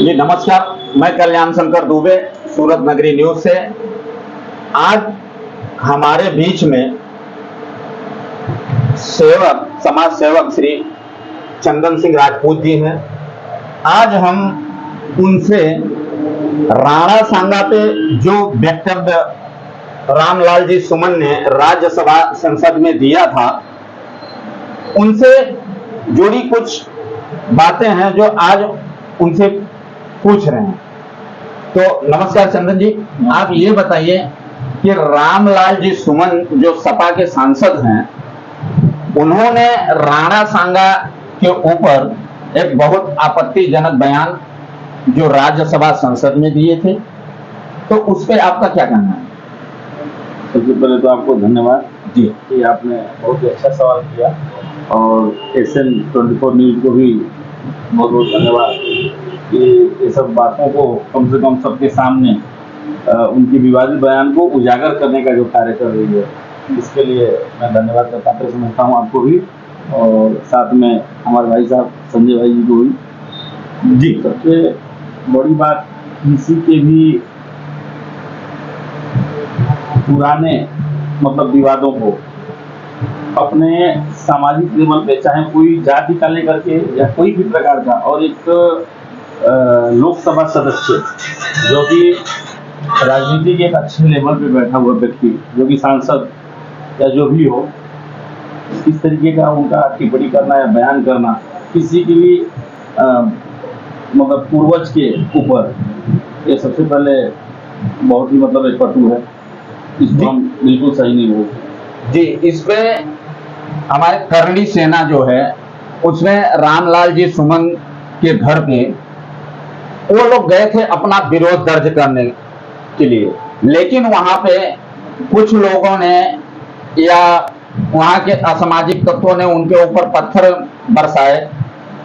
जी नमस्कार, मैं कल्याण शंकर दुबे सूरत नगरी न्यूज से। आज हमारे बीच में समाज सेवक श्री चंदन सिंह राजपूत जी हैं। आज हम उनसे राणा सांगा पे जो वक्तव्य रामलाल जी सुमन ने राज्यसभा संसद में दिया था, उनसे जुड़ी कुछ बातें हैं जो आज उनसे पूछ रहे हैं। तो नमस्कार चंदन जी, आप ये बताइए कि रामलाल जी सुमन जो सपा के सांसद हैं, उन्होंने राणा सांगा के ऊपर एक बहुत आपत्तिजनक बयान जो राज्यसभा संसद में दिए थे, तो उस पर आपका क्या कहना है? सबसे पहले तो आपको धन्यवाद जी कि आपने बहुत ही अच्छा सवाल किया, और SN 24 न्यूज को भी बहुत बहुत धन्यवाद कि ये सब बातों को कम से कम सबके सामने उनकी विवादित बयान को उजागर करने का जो कार्य कर रही है, इसके लिए मैं धन्यवाद का पात्र समझता हूँ आपको भी, और साथ में हमारे भाई साहब संजय भाई जी को भी। जी, सबसे बड़ी बात, किसी के भी पुराने मतलब विवादों को अपने सामाजिक लेवल पे, चाहे कोई जाति का लेकर के या कोई भी प्रकार का, और एक लोकसभा सदस्य जो कि राजनीति के एक अच्छे लेवल पे बैठा हुआ व्यक्ति, जो कि सांसद या जो भी हो, इस तरीके का उनका टिप्पणी करना या बयान करना किसी की भी मतलब पूर्वज के ऊपर, ये सबसे पहले बहुत ही मतलब एक कटु है। इसको हम बिल्कुल सही नहीं बोलते जी। इस पे हमारे करणी सेना जो है, उसमें रामलाल जी सुमन के घर पे वो लोग गए थे अपना विरोध दर्ज करने के लिए, लेकिन वहां पे कुछ लोगों ने या वहां के असामाजिक तत्वों ने उनके ऊपर पत्थर बरसाए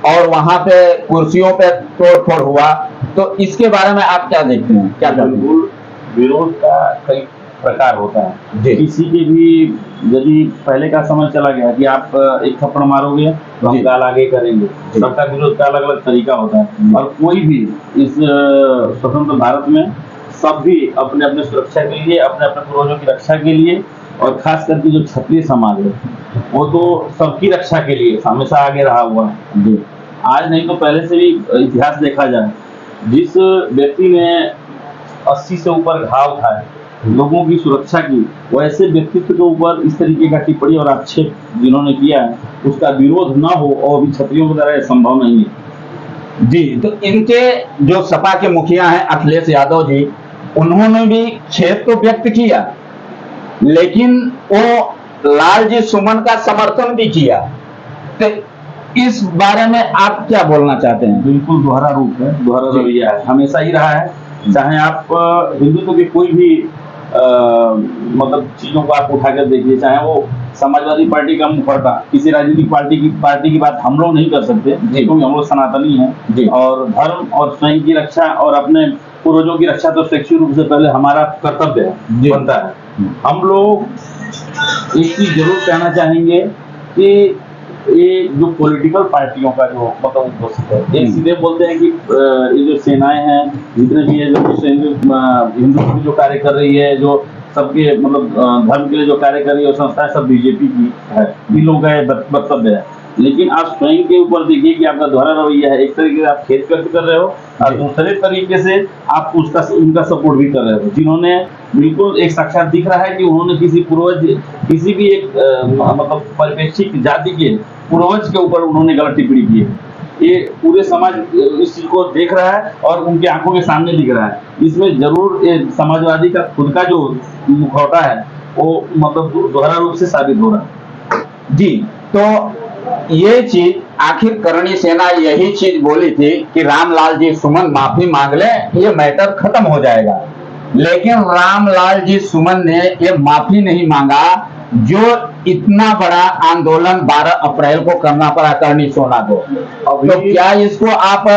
और वहां पे कुर्सियों पे तोड़फोड़ हुआ। तो इसके बारे में आप क्या देखते हैं, क्या कहते हैं? विरोध का कई प्रकार होता है। किसी के भी यदि पहले का समय चला गया कि आप एक थप्पड़ मारोगे तो हम गाल आगे करेंगे, सबका विरोध का अलग अलग तरीका होता है। और कोई भी इस स्वतंत्र भारत में सब भी अपने अपने सुरक्षा के लिए, अपने अपने पूर्वजों की रक्षा के लिए, और खास करके जो क्षत्रिय समाज है वो तो सबकी रक्षा के लिए हमेशा आगे रहा हुआ है। आज नहीं तो पहले से भी इतिहास देखा जाए, जिस व्यक्ति ने 80 से ऊपर घाव खाए लोगों की सुरक्षा की, वैसे व्यक्तित्व के ऊपर इस तरीके का टिप्पणी और आक्षेप जिन्होंने किया है, उसका विरोध ना हो और भी क्षत्रियों के द्वारा संभव नहीं है। जी, तो इनके जो सपा के मुखिया हैं अखिलेश यादव जी, उन्होंने भी खेद तो व्यक्त किया, लेकिन वो लाल जी सुमन का समर्थन भी किया। तो इस बारे में आप क्या बोलना चाहते हैं? बिल्कुल दोहरा रूप है, दोहरा रवैया है, हमेशा ही रहा है। चाहे आप हिंदुत्व के कोई भी मतलब चीजों को आप उठाकर देखिए, चाहे वो समाजवादी पार्टी का मुखर्ता, किसी राजनीतिक पार्टी की बात हम लोग नहीं कर सकते क्योंकि हम लोग सनातनी हैं, और धर्म और स्वयं की रक्षा और अपने पूर्वजों की रक्षा तो शैक्षिक रूप से पहले हमारा कर्तव्य बनता है। हम लोग एक चीज जरूर कहना चाहेंगे कि ये जो पॉलिटिकल पार्टियों का जो मतलब उद्देश्य है, ये सीधे बोलते हैं कि ये जो सेनाएं हैं जितने भी है, जो हिंदुत्व की जो कार्य कर रही है, जो सबके मतलब धर्म के लिए जो कार्य कर रही है, संस्थाएं सब बीजेपी की है, इन लोगों का वक्तव्य है। लेकिन आप स्वयं के ऊपर देखिए कि आपका दोहरा रवैया है। एक तरीके से आप खेद व्यक्त कर रहे हो और दूसरे तरीके से आप उनका सपोर्ट भी कर रहे हो, जिन्होंने बिल्कुल एक साक्षात दिख रहा है कि उन्होंने किसी पूर्वज, किसी भी एक मतलब परिप्रेक्षिक जाति के पूर्वज के ऊपर उन्होंने गलत टिप्पणी की है। ये पूरे समाज इस चीज को देख रहा है और उनके आंखों के सामने दिख रहा है। इसमें जरूर समाजवादी का खुद का जो मुखौटा है वो मतलब दोहरा रूप से साबित हो रहा है। जी, तो ये चीज आखिर करणी सेना यही चीज बोली थी कि रामलाल जी सुमन माफी मांग ले, ये मैटर खत्म हो जाएगा। लेकिन रामलाल जी सुमन ने ये माफी नहीं मांगा, जो इतना बड़ा आंदोलन 12 अप्रैल को करना पड़ा करणी सेना को। तो क्या इसको आप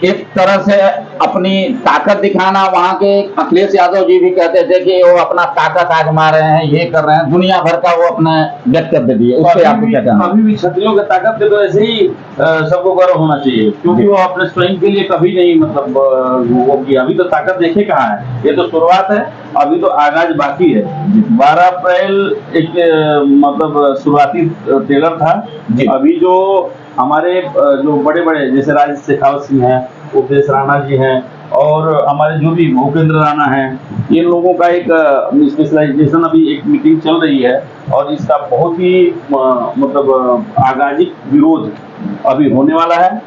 एक तरह से अपनी ताकत दिखाना, वहां के अखिलेश यादव जी भी कहते थे कि वो अपना ताकत आजमा रहे हैं, ये कर रहे हैं, दुनिया भर का वो अपना वक्तव्य दिए। उससे आपको क्या कहना? अभी भी क्षत्रियों की ताकत पे तो ऐसे ही सबको गर्व होना चाहिए, क्योंकि वो अपने स्वयं के लिए कभी नहीं मतलब वो किया। अभी तो ताकत देखे कहाँ है, ये तो शुरुआत है, अभी तो आगाज बाकी है। 12 अप्रैल एक मतलब शुरुआती ट्रेलर था। अभी जो हमारे जो बड़े बड़े जैसे राजेश शेखावत सिंह हैं, उपदेश राणा जी हैं, और हमारे जो भी भूपेंद्र राणा हैं, ये लोगों का एक स्पेशलाइजेशन अभी एक मीटिंग चल रही है, और इसका बहुत ही मतलब आगाजिक विरोध अभी होने वाला है,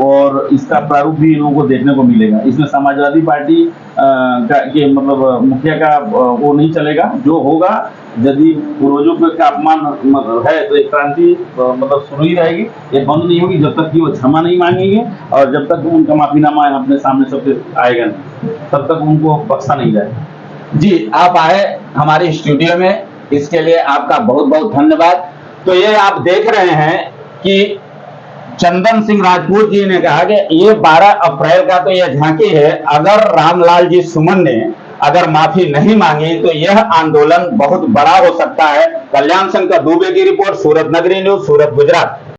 और इसका प्रारूप भी इन लोगों को देखने को मिलेगा। इसमें समाजवादी पार्टी के मतलब मुखिया का वो नहीं चलेगा। जो होगा, यदि पूर्वजों का अपमान है तो एक क्रांति मतलब शुरू ही रहेगी, ये बंद नहीं होगी जब तक कि वो क्षमा नहीं मांगेंगे, और जब तक उनका माफीनामा अपने सामने सबके आएगा नहीं, तब तक उनको बख्शा नहीं जाएगा। जी, आप आए हमारे स्टूडियो में, इसके लिए आपका बहुत बहुत धन्यवाद। तो ये आप देख रहे हैं कि चंदन सिंह राजपूत जी ने कहा कि ये 12 अप्रैल का तो ये झांकी है, अगर रामलाल जी सुमन ने अगर माफी नहीं मांगी तो यह आंदोलन बहुत बड़ा हो सकता है। कल्याण शंकर दुबे की रिपोर्ट, सूरत नगरी न्यूज, सूरत, गुजरात।